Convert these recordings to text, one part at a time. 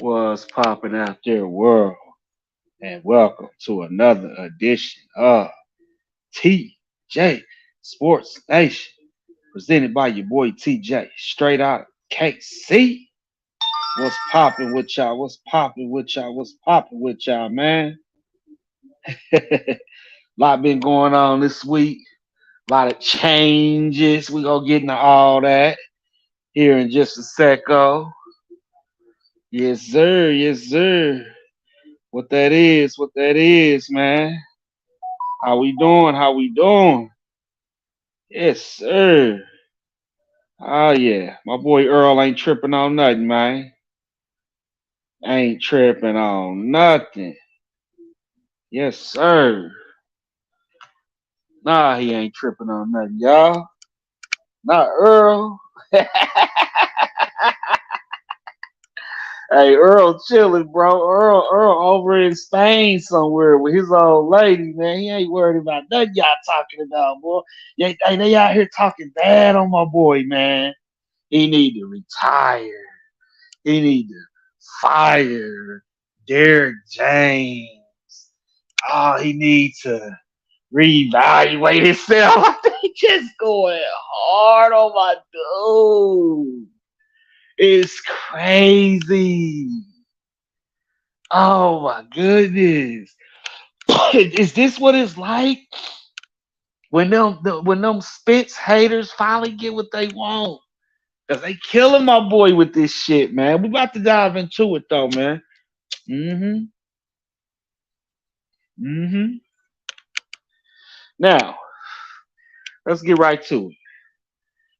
What's popping out there, world? And welcome to another edition of TJ Sports Nation, presented by your boy TJ, straight out of KC. What's popping with y'all? What's popping with y'all? What's popping with y'all, man? Lot been going on this week. A lot of changes. We gonna get into all that here in just a second. Yes, sir. Yes, sir. What that is, man. How we doing? How we doing? Yes, sir. Oh yeah. My boy Earl ain't tripping on nothing, man. Ain't tripping on nothing. Yes, sir. Nah, he ain't tripping on nothing, y'all. Not Earl. Hey, Earl chilling, bro. Earl over in Spain somewhere with his old lady, man. He ain't worried about nothing y'all talking about, boy. Hey, they out here talking bad on my boy, man. He need to retire. He need to fire Derek James. Oh, he needs to reevaluate himself. I think just going hard on my dude. It's crazy. Oh my goodness. Is this what it's like when them Spence haters finally get what they want? Cause they killing my boy with this shit, man. We about to dive into it though, man. Mm-hmm. Mm-hmm. Now, let's get right to it.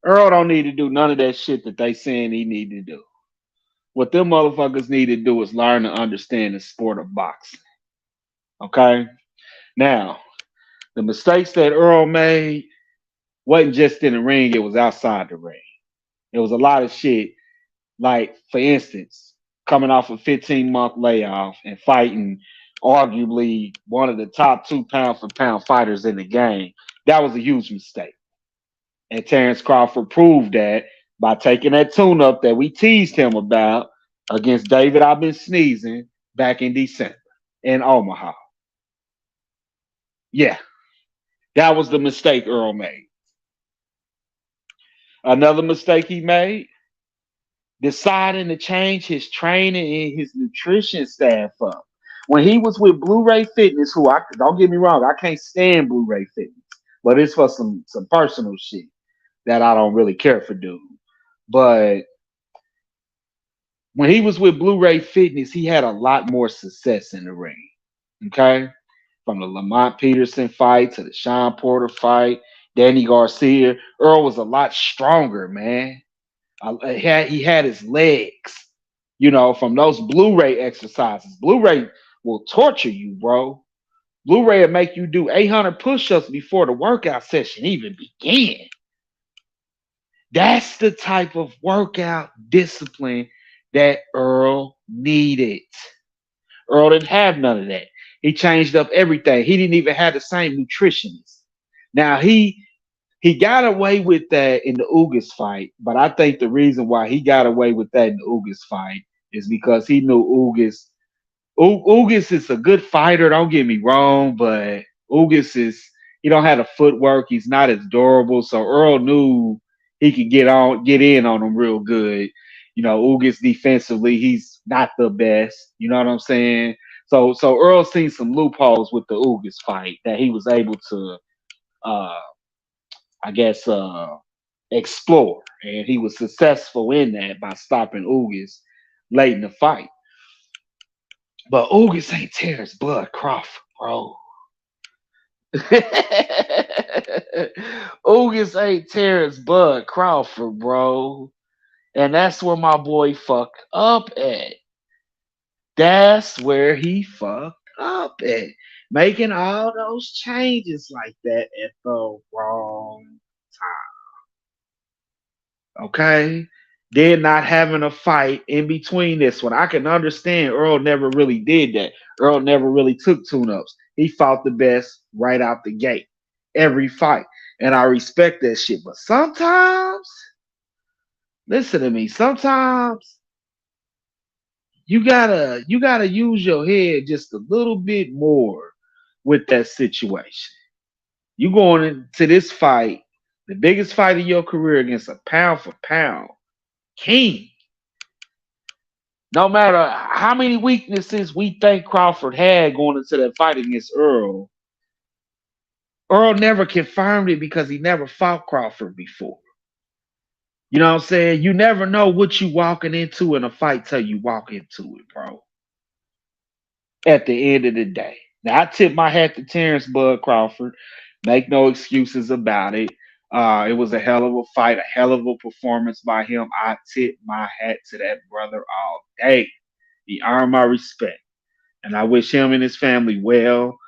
Earl don't need to do none of that shit that they saying he need to do. What them motherfuckers need to do is learn to understand the sport of boxing. Okay? Now, the mistakes that Earl made wasn't just in the ring, it was outside the ring. It was a lot of shit. Like, for instance, coming off a 15-month layoff and fighting arguably one of the top two pound for pound fighters in the game. That was a huge mistake. And Terrence Crawford proved that by taking that tune up that we teased him about against David I've been sneezing back in December in Omaha. Yeah, that was the mistake Earl made. Another mistake he made, deciding to change his training and his nutrition staff up. When he was with Blu-ray Fitness, who I don't get me wrong, I can't stand Blu-ray Fitness, but it's for some personal shit that I don't really care for, dude. But when he was with Blu-ray Fitness, he had a lot more success in the ring. Okay, from the Lamont Peterson fight to the Sean Porter fight, Danny Garcia, Earl was a lot stronger, man. He had his legs, from those Blu-ray exercises. Blu-ray will torture you, bro. Blu-ray will make you do 800 push-ups before the workout session even begin. That's the type of workout discipline that Earl needed. Earl didn't have none of that. He changed up everything. He didn't even have the same nutritionist. Now he got away with that in the Ugas fight, but I think the reason why he got away with that in the Ugas fight is because he knew Ugas. Ugas is a good fighter. Don't get me wrong, but Ugas he don't have the footwork. He's not as durable. So Earl knew he could get in on him real good. Ugas defensively, he's not the best. You know what I'm saying? So Earl seen some loopholes with the Ugas fight that he was able to uh I guess explore. And he was successful in that by stopping Ugas late in the fight. But Ugas ain't Terrence Bud Crawford, bro. Ugas ain't Terrence Bud Crawford, bro. And that's where my boy fucked up at. That's where he fucked up at. Making all those changes like that at the wrong time. Okay? Then not having a fight in between this one. I can understand Earl never really did that. Earl never really took tune-ups. He fought the best right out the gate. Every fight. And I respect that shit. But sometimes, listen to me, sometimes you gotta use your head just a little bit more with that situation. You going into this fight, the biggest fight of your career against a pound for pound king. No matter how many weaknesses we think Crawford had going into that fight against Earl, Earl never confirmed it because he never fought Crawford before. You know what I'm saying? You never know what you walking into in a fight till you walk into it, bro. At the end of the day. Now I tip my hat to Terrence Bud Crawford. Make no excuses about it. It was a hell of a fight, a hell of a performance by him. I tip my hat to that brother all day. He earned my respect. And I wish him and his family well.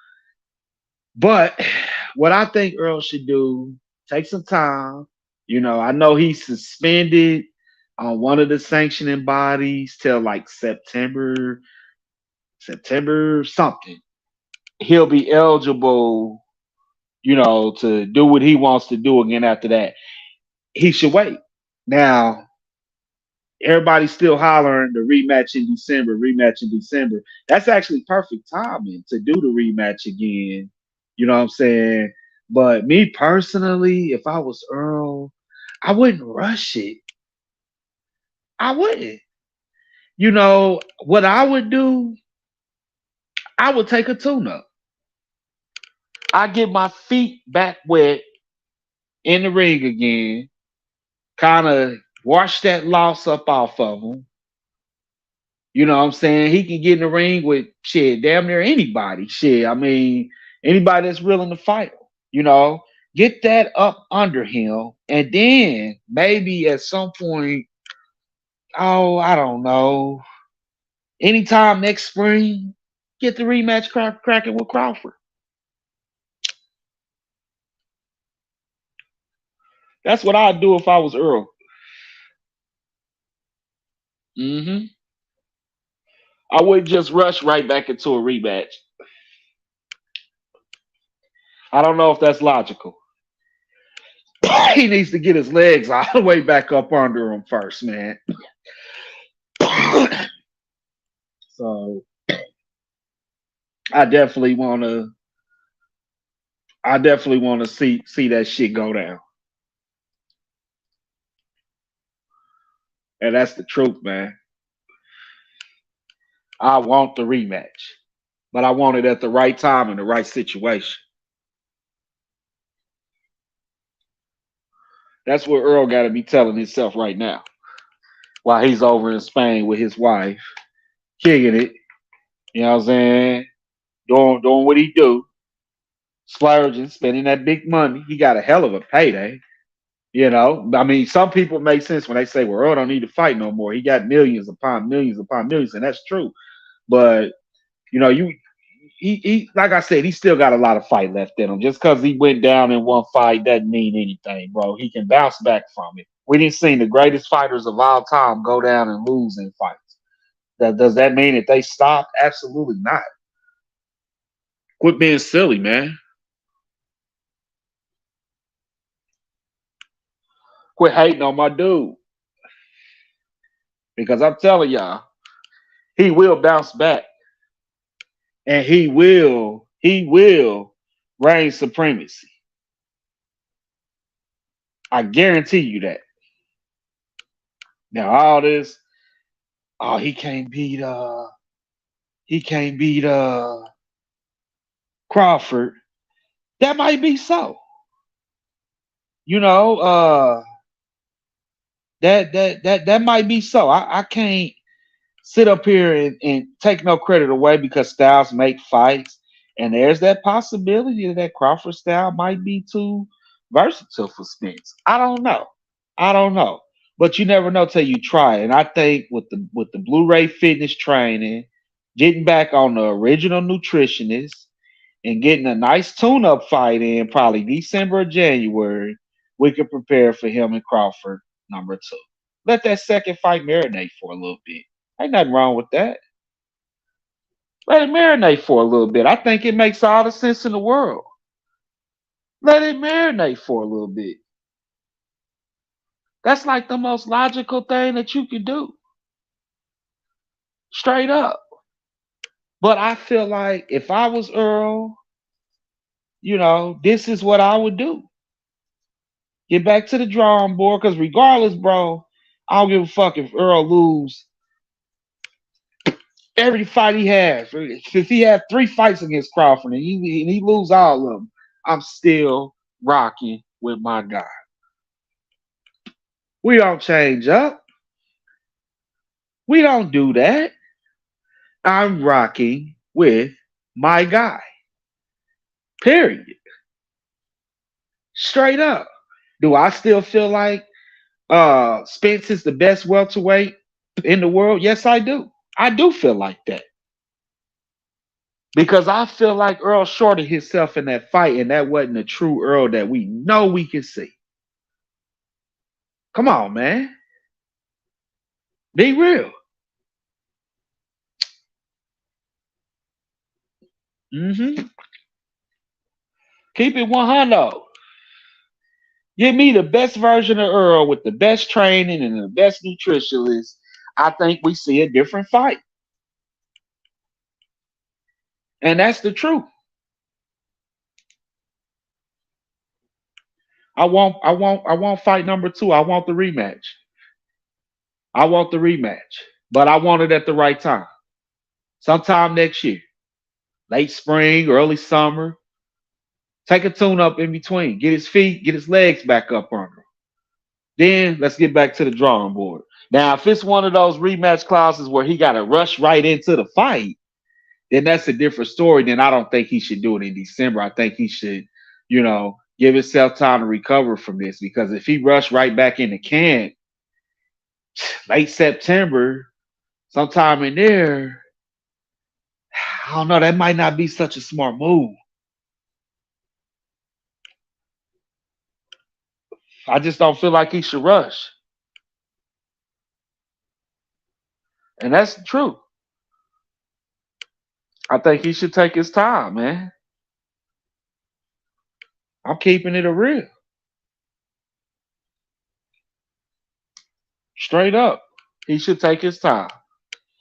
But what I think Earl should do, take some time. I know he's suspended on one of the sanctioning bodies till like September something. He'll be eligible, to do what he wants to do again after that. He should wait. Now, everybody's still hollering the rematch in December, rematch in December. That's actually perfect timing to do the rematch again. You know what I'm saying? But me personally, if I was Earl, I wouldn't rush it. I wouldn't. What I would do, I would take a tune up. I get my feet back wet in the ring again, kind of wash that loss up off of him. You know what I'm saying? He can get in the ring with shit, damn near anybody. Shit. I mean, anybody that's willing to fight him, you know. Get that up under him. And then maybe at some point, oh, I don't know. Anytime next spring, get the rematch cracking with Crawford. That's what I'd do if I was Earl. Hmm. I wouldn't just rush right back into a rematch. I don't know if that's logical. He needs to get his legs all the way back up under him first, man. So I definitely want to. I definitely want to see that shit go down, and that's the truth, man. I want the rematch, but I want it at the right time in the right situation. That's what Earl got to be telling himself right now, while he's over in Spain with his wife, kicking it. You know what I'm saying? Doing what he do, splurging, spending that big money. He got a hell of a payday. I mean, some people make sense when they say, "Well, Earl don't need to fight no more. He got millions upon millions," and that's true. But you he like I said, he still got a lot of fight left in him. Just because he went down in one fight doesn't mean anything, bro. He can bounce back from it. We didn't see the greatest fighters of all time go down and lose in fights. Does that mean that they stopped? Absolutely not. Quit being silly, man. Quit hating on my dude. Because I'm telling y'all, he will bounce back. And he will reign supremacy. I guarantee you that. Now all this, oh, he can't beat Crawford. That might be so. You know, that might be so. I can't sit up here and take no credit away because styles make fights. And there's that possibility that Crawford style might be too versatile for Spence. I don't know. I don't know. But you never know till you try. And I think with the Blu-ray fitness training, getting back on the original nutritionist and getting a nice tune-up fight in probably December or January, we could prepare for him and Crawford number 2. Let that second fight marinate for a little bit. Ain't nothing wrong with that. Let it marinate for a little bit. I think it makes all the sense in the world. Let it marinate for a little bit. That's like the most logical thing that you can do. Straight up. But I feel like if I was Earl, this is what I would do. Get back to the drawing board, because regardless, bro, I don't give a fuck if Earl lose every fight he has. If he had 3 fights against Crawford and he lose all of them, I'm still rocking with my guy. We don't change up. We don't do that. I'm rocking with my guy. Period. Straight up. Do I still feel like Spence is the best welterweight in the world? Yes, I do. I do feel like that. Because I feel like Earl shorted himself in that fight, and that wasn't the true Earl that we know we can see. Come on, man. Be real. hmm Keep it 100. Give me the best version of Earl with the best training and the best nutritionist. I think we see a different fight. And that's the truth. I want fight number 2. I want the rematch. I want the rematch. But I want it at the right time. Sometime next year. Late spring, early summer. Take a tune up in between. Get his feet, get his legs back up under him. Then let's get back to the drawing board. Now, if it's one of those rematch clauses where he got to rush right into the fight, then that's a different story. Then I don't think he should do it in December. I think he should, give himself time to recover from this. Because if he rushed right back into camp late September, sometime in there, I don't know, that might not be such a smart move. I just don't feel like he should rush. And that's the truth. I think he should take his time, man. I'm keeping it a real. Straight up. He should take his time.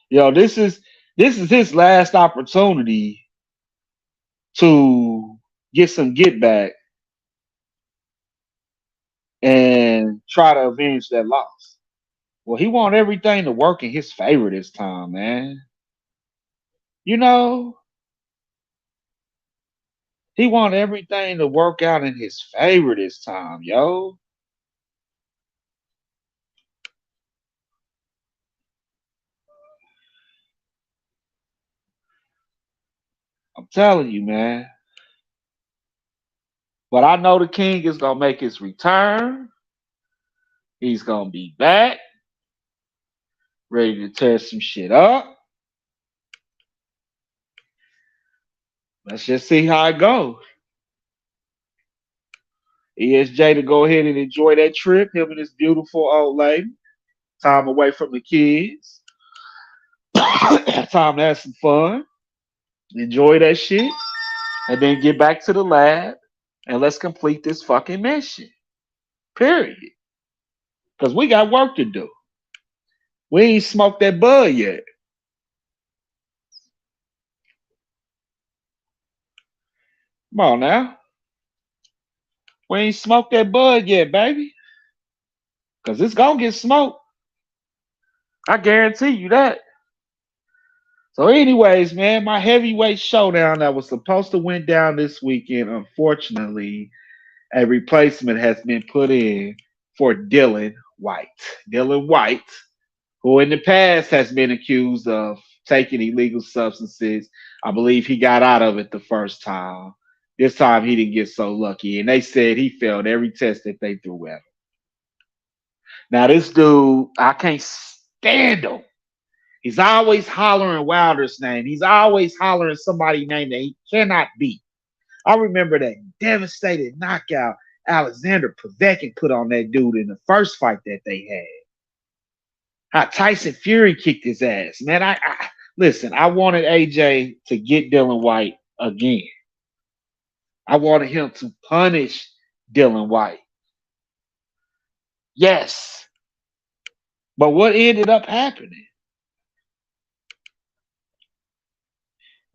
This is his last opportunity to get some get back and try to avenge that loss. Well, he want everything to work in his favor this time, man. You know, he want everything to work out in his favor this time, yo. I'm telling you, man. But I know the king is gonna make his return. He's gonna be back, ready to tear some shit up. Let's just see how it goes. ESJ to go ahead and enjoy that trip, him and his beautiful old lady. Time away from the kids. Time to have some fun. Enjoy that shit. And then get back to the lab and let's complete this fucking mission. Period. Because we got work to do. We ain't smoked that bud yet. Come on now. We ain't smoked that bud yet, baby. Because it's going to get smoked. I guarantee you that. So, anyways, man, my heavyweight showdown that was supposed to went down this weekend, unfortunately, a replacement has been put in for Dylan White. Dylan White, who in the past has been accused of taking illegal substances. I believe he got out of it the first time. This time he didn't get so lucky. And they said he failed every test that they threw at him. Now, this dude, I can't stand him. He's always hollering Wilder's name. He's always hollering somebody's name that he cannot beat. I remember that devastating knockout Alexander Povetkin put on that dude in the first fight that they had. How Tyson Fury kicked his ass. Man, I listen, I wanted AJ to get Dylan White again. I wanted him to punish Dylan White. Yes. But what ended up happening?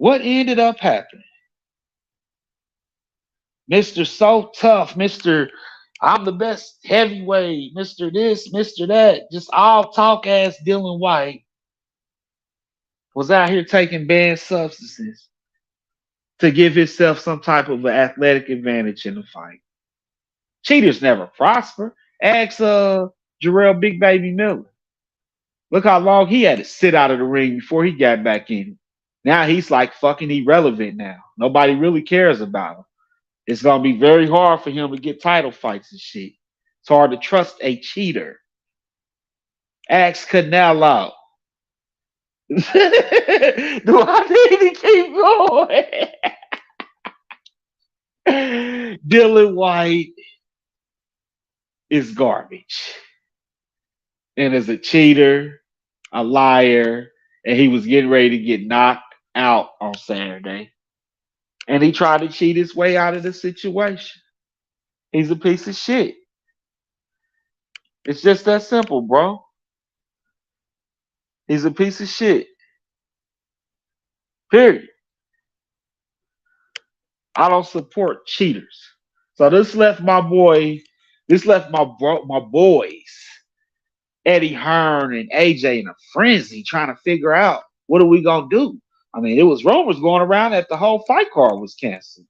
What ended up happening? Mr. So Tough, Mr. I'm the best heavyweight, Mr. This, Mr. That, just all talk ass Dylan White was out here taking banned substances to give himself some type of an athletic advantage in the fight. Cheaters never prosper. Ask Jarrell Big Baby Miller. Look how long he had to sit out of the ring before he got back in. Now he's like fucking irrelevant now. Nobody really cares about him. It's gonna be very hard for him to get title fights and shit. It's hard to trust a cheater. Ask Canelo. Do I need to keep going? Dylan White is garbage. And as a cheater, a liar, and he was getting ready to get knocked out on Saturday. And he tried to cheat his way out of the situation. He's a piece of shit. It's just that simple, bro. He's a piece of shit. Period. I don't support cheaters. So this left my boys, Eddie Hearn and AJ in a frenzy trying to figure out what are we gonna do. I mean, it was rumors going around that the whole fight card was canceled.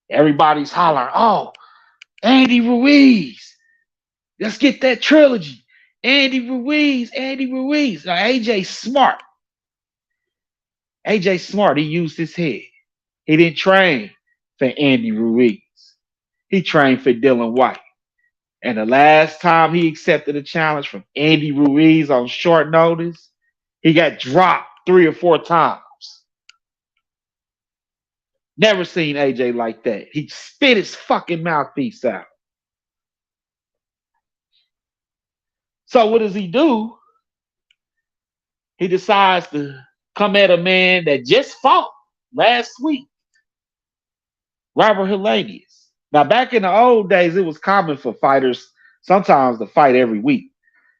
Everybody's hollering, "Oh, Andy Ruiz, let's get that trilogy." Andy Ruiz, Andy Ruiz. Now, AJ smart. AJ smart. He used his head. He didn't train for Andy Ruiz. He trained for Dylan White. And the last time he accepted a challenge from Andy Ruiz on short notice, he got dropped 3 or 4 times. Never seen AJ like that. He spit his fucking mouthpiece out. So what does he do? He decides to come at a man that just fought last week, Robert Helenius. Now, back in the old days, it was common for fighters sometimes to fight every week.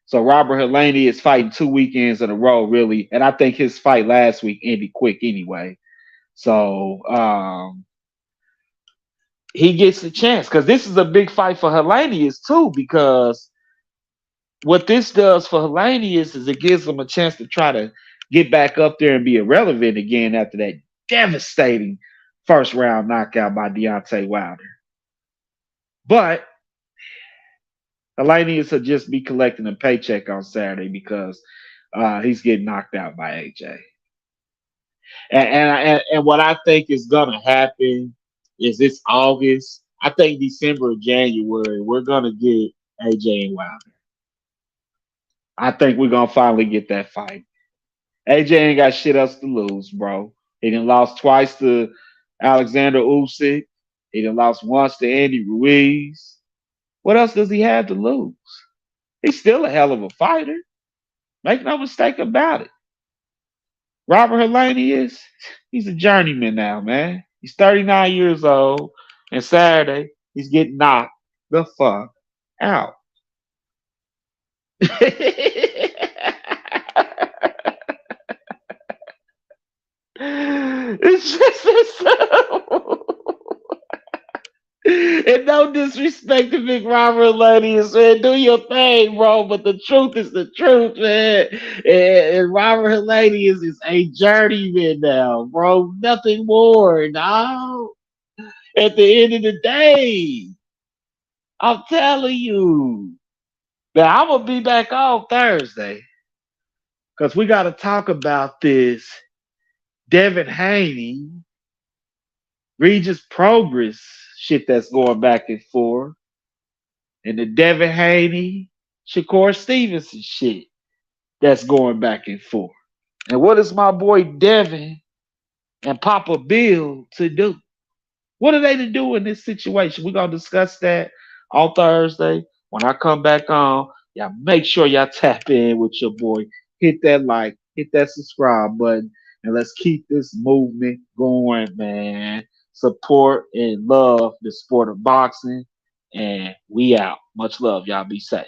So Robert Helenius is fighting 2 weekends in a row, really, and I think his fight last week ended quick anyway. So he gets a chance because this is a big fight for Helenius too. Because what this does for Helenius is it gives him a chance to try to get back up there and be irrelevant again after that devastating first round knockout by Deontay Wilder. But Helenius will just be collecting a paycheck on Saturday because he's getting knocked out by AJ. And what I think is gonna happen is this August. I think December or January we're gonna get AJ and Wilder. I think we're gonna finally get that fight. AJ ain't got shit else to lose, bro. He done lost twice to Alexander Usyk. He done lost once to Andy Ruiz. What else does he have to lose? He's still a hell of a fighter. Make no mistake about it. Robert Helenius, he's a journeyman now, man. He's 39 years old, and Saturday he's getting knocked the fuck out. It's just that simple. And no disrespect to Big Robert Helenius, man. Do your thing, bro. But the truth is the truth, man. And Robert Helenius is a journeyman now, bro. Nothing more, no. At the end of the day, I'm telling you. Now, I'm going to be back on Thursday because we got to talk about this Devin Haney, Regis Progress shit that's going back and forth, and the Devin Haney, Shakur Stevenson shit that's going back and forth. And what is my boy Devin and Papa Bill to do? What are they to do in this situation? We're going to discuss that on Thursday. When I come back on, y'all make sure y'all tap in with your boy. Hit that like, hit that subscribe button, and let's keep this movement going, man. Support and love the sport of boxing. And we out. Much love. Y'all be safe.